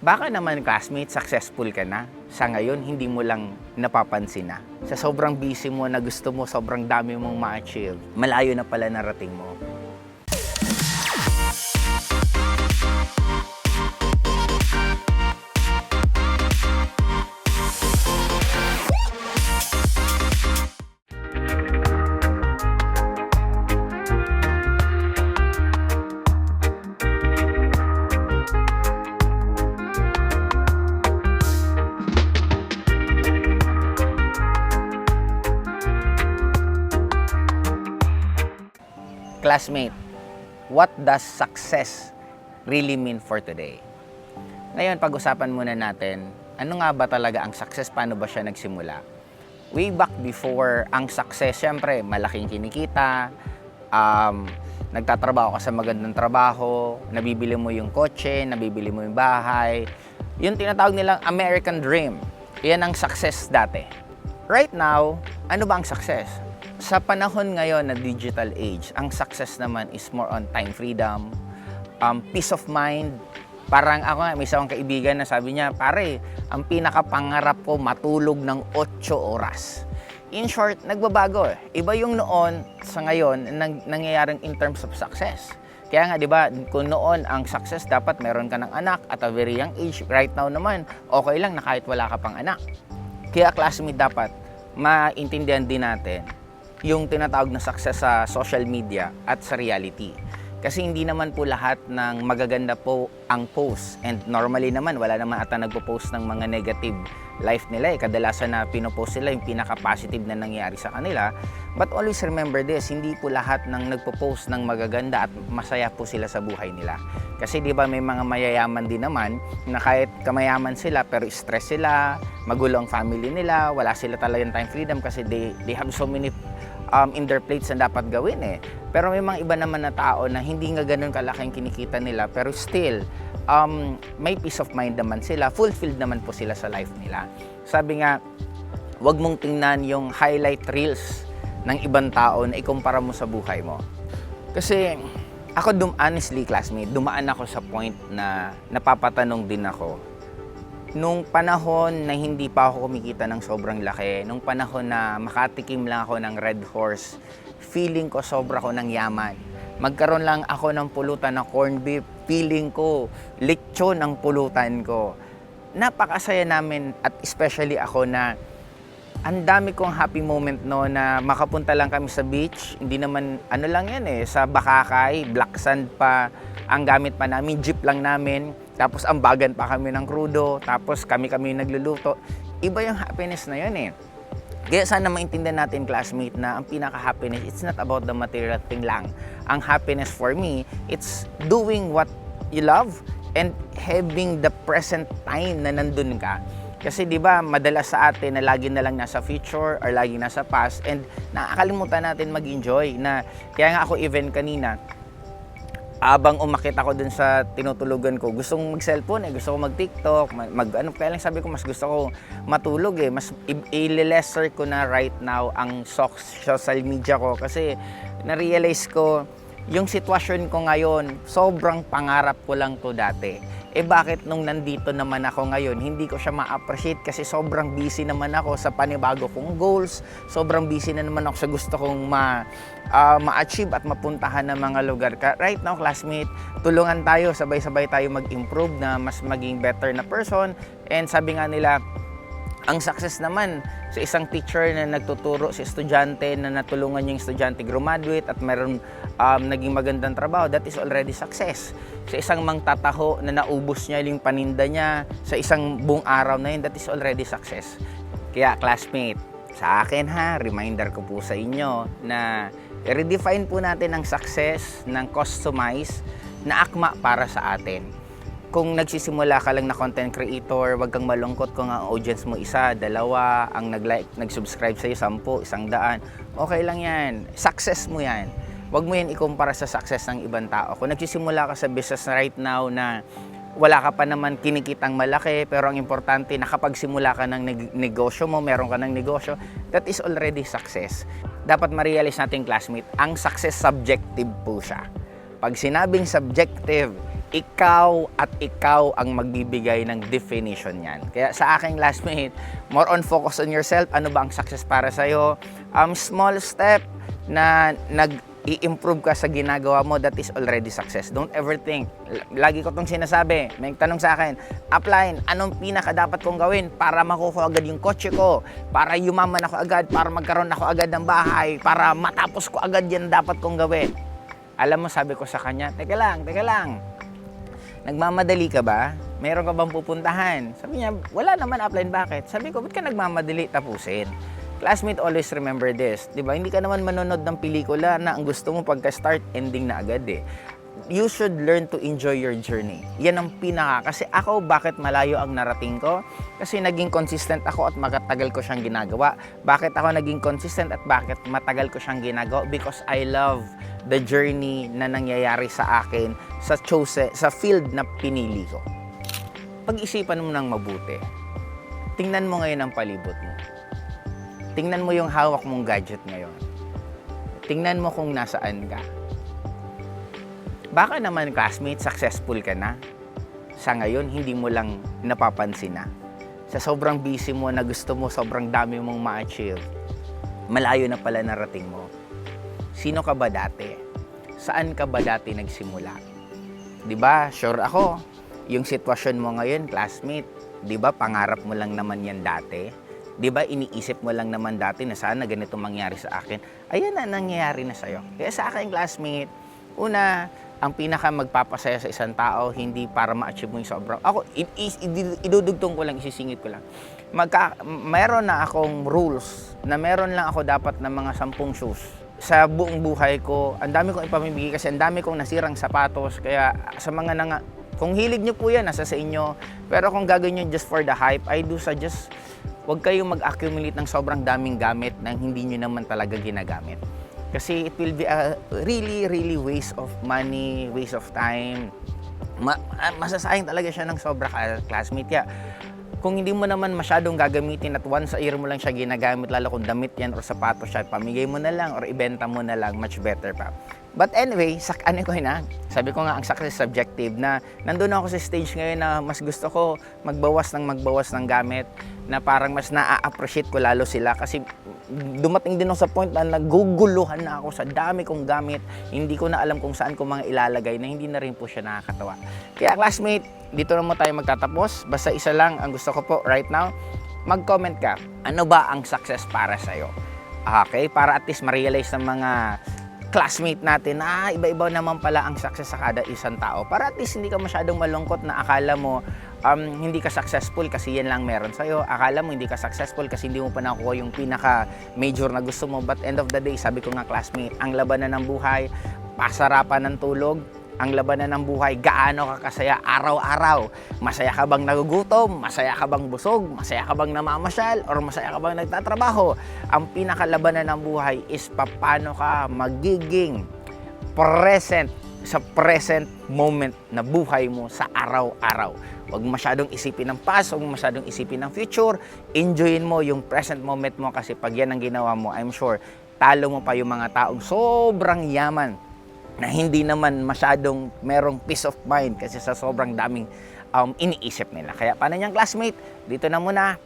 Baka naman classmate, successful ka na. Sa ngayon, hindi mo lang napapansin na. Sa sobrang busy mo na gusto mo, sobrang dami mong ma-achieve, malayo na pala narating mo. Classmate, what does success really mean for today? Ngayon, pag-usapan muna natin, ano nga ba talaga ang success? Paano ba siya nagsimula? Way back before, ang success, syempre, malaking kinikita, nagtatrabaho ka sa magandang trabaho, nabibili mo yung kotse, nabibili mo yung bahay. Yung tinatawag nilang American Dream, yan ang success dati. Right now, ano ba ang success? Sa panahon ngayon na digital age, ang success naman is more on time freedom, peace of mind. Parang ako nga, may isang kaibigan na sabi niya, pare, ang pinakapangarap ko matulog ng 8 oras. In short, nagbabago eh. Iba yung noon sa ngayon nangyayaring in terms of success. Kaya nga, di ba, kung noon ang success, dapat meron ka ng anak at a very young age. Right now naman, okay lang na kahit wala ka pang anak. Kaya classmate, dapat maintindihan din natin yung tinatawag na success sa social media at sa reality. Kasi hindi naman po lahat ng magaganda po ang post. And normally naman, wala naman ata nagpo-post ng mga negative life nila. Kadalasan na pinopost sila yung pinaka-positive na nangyari sa kanila. But always remember this, hindi po lahat ng nagpo-post ng magaganda at masaya po sila sa buhay nila. Kasi di ba may mga mayayaman din naman na kahit kamayaman sila pero stress sila, magulo ang family nila, wala sila talagang time freedom kasi they have so many in their plates na dapat gawin eh. Pero may mga iba naman na tao na hindi nga ganun kalaking kinikita nila pero still, may peace of mind naman sila, fulfilled naman po sila sa life nila. Sabi nga, wag mong tingnan yung highlight reels ng ibang tao na ikumpara mo sa buhay mo. Kasi ako, honestly classmate, dumaan ako sa point na napapatanong din ako. Nung panahon na hindi pa ako kumikita ng sobrang laki, nung panahon na makatikim lang ako ng Red Horse, feeling ko sobra ko ng yaman. Magkaroon lang ako ng pulutan na corned beef, feeling ko lechon ang pulutan ko. Napakasaya namin at especially ako na ang dami kong happy moment no na makapunta lang kami sa beach. Hindi naman, ano lang yan eh, sa Bakakay, black sand pa, ang gamit pa namin, jeep lang namin. Tapos ambagan pa kami ng krudo, tapos kami nagluluto. Iba yung happiness na yun eh. Kaya sana maintindihan natin classmate na ang pinaka-happiness, it's not about the material thing lang. Ang happiness for me, it's doing what you love and having the present time na nandun ka. Kasi di ba madalas sa atin na lagi na lang nasa future or lagi nasa past and nakakalimutan natin mag-enjoy na kaya nga ako even kanina abang umakit ako dun sa tinutulugan ko, gusto kong mag-cellphone eh, gusto kong mag-TikTok, kaya lang sabi ko mas gusto ko matulog eh, mas i-lesser ko na right now ang social media ko kasi na-realize ko yung sitwasyon ko ngayon, sobrang pangarap ko lang to dati. Eh bakit nung nandito naman ako ngayon, hindi ko siya ma-appreciate kasi sobrang busy naman ako sa panibago kong goals, sobrang busy na naman ako sa gusto kong ma-achieve at mapuntahan ng mga lugar. Right now, classmate, tulungan tayo, sabay-sabay tayo mag-improve na mas maging better na person. And sabi nga nila, ang success naman sa isang teacher na nagtuturo sa estudyante na natulungan yung estudyante graduate at meron naging magandang trabaho, that is already success. Sa isang mangtataho na naubos niya yung paninda niya sa isang buong araw na yun, that is already success. Kaya classmate, sa akin ha, reminder ko po sa inyo na i-redefine po natin ang success ng customize na akma para sa atin. Kung nagsisimula ka lang na content creator, wag kang malungkot kung ang audience mo isa, dalawa, ang nag-like, nag-subscribe sa'yo, 10, 100. Okay lang yan. Success mo yan. Wag mo yan ikumpara sa success ng ibang tao. Kung nagsisimula ka sa business right now na wala ka pa naman kinikitang malaki, pero ang importante, nakapagsimula ka ng negosyo mo, meron ka ng negosyo, that is already success. Dapat ma-realize natin, classmate, ang success subjective po siya. Pag sinabing subjective, ikaw at ikaw ang magbibigay ng definition niyan. Kaya sa aking classmate, more on focus on yourself. Ano ba ang success para sa'yo? Small step na i-improve ka sa ginagawa mo, that is already success. Don't ever think. Lagi ko itong sinasabi. May tanong sa akin, upline, anong pinaka dapat kong gawin para makuha agad yung kotse ko? Para yumaman ako agad? Para magkaroon ako agad ng bahay? Para matapos ko agad yan dapat kong gawin? Alam mo, sabi ko sa kanya, teka lang. Nagmamadali ka ba? Meron ka bang pupuntahan? Sabi niya, wala naman, upline, bakit? Sabi ko, ba't ka nagmamadali? Tapusin. Classmate, always remember this. Diba? Hindi ka naman manonood ng pelikula na ang gusto mo pagka-start, ending na agad eh. You should learn to enjoy your journey. Yan ang pinaka. Kasi ako, bakit malayo ang narating ko? Kasi naging consistent ako at matagal ko siyang ginagawa. Bakit ako naging consistent at bakit matagal ko siyang ginagawa? Because I love the journey na nangyayari sa akin sa field na pinili ko. Pag-isipan mo ng mabuti. Tingnan mo ngayon ang palibot mo. Tingnan mo yung hawak mong gadget ngayon. Tingnan mo kung nasaan ka. Baka naman, classmate, successful ka na. Sa ngayon, hindi mo lang napapansin na. Sa sobrang busy mo na gusto mo, sobrang dami mong ma-achieve, malayo na pala narating mo. Sino ka ba dati? Saan ka ba dati nagsimula? Di ba, sure ako, yung sitwasyon mo ngayon, classmate, di ba, pangarap mo lang naman yan dati? Di ba, iniisip mo lang naman dati na sana ganito mangyari sa akin? Ayan na, nangyayari na sa'yo. Kaya sa akin, classmate, una, ang pinaka magpapasaya sa isang tao, hindi para ma-achieve mo yung sobrang. Ako, idudugtong ko lang, isisingit ko lang. Meron na akong rules na meron lang ako dapat na mga 10 shoes. Sa buong buhay ko, ang dami kong ipamibigay kasi ang dami kong nasirang sapatos. Kaya sa mga kung hilig nyo po yan, nasa sa inyo. Pero kung gagawin nyo just for the hype, I do suggest, huwag kayong mag-accumulate ng sobrang daming gamit na hindi nyo naman talaga ginagamit. Kasi it will be a really waste of money, waste of time. Masasayang talaga siya ng sobra, classmate. Kaya kung hindi mo naman masyadong gagamitin at once a year mo lang siya ginagamit, lalo kung damit yan or sapatos siya, pamigay mo na lang or ibenta mo na lang, much better pa. But anyway, sabi ko nga, ang success subjective na nandun ako sa stage ngayon na mas gusto ko magbawas ng gamit, na parang mas na-appreciate ko lalo sila kasi dumating din ako sa point na naguguluhan na ako sa dami kong gamit, hindi ko na alam kung saan ko mga ilalagay na hindi na rin po siya nakakatawa. Kaya classmate, dito na mo tayo magtatapos. Basta isa lang ang gusto ko po right now, mag-comment ka, ano ba ang success para sa'yo? Okay, para at least ma-realize ng mga classmate natin na iba-iba naman pala ang success sa kada isang tao. Para at least hindi ka masyadong malungkot na akala mo hindi ka successful kasi yan lang meron sa'yo. Akala mo hindi ka successful kasi hindi mo pa nakuha yung pinaka-major na gusto mo. But end of the day, sabi ko nga classmate, ang labanan ng buhay, pasarapan ng tulog, ang labanan ng buhay, gaano ka kasaya araw-araw. Masaya ka bang nagugutom? Masaya ka bang busog? Masaya ka bang namamasyal? Or masaya ka bang nagtatrabaho? Ang pinakalabanan ng buhay is paano ka magiging present sa present moment na buhay mo sa araw-araw. Huwag masyadong isipin ng past, huwag masyadong isipin ng future. Enjoyin mo yung present moment mo kasi pag yan ang ginawa mo, I'm sure, talo mo pa yung mga taong sobrang yaman na hindi naman masyadong merong peace of mind kasi sa sobrang daming iniisip nila. Kaya paano niyang classmate? Dito na muna.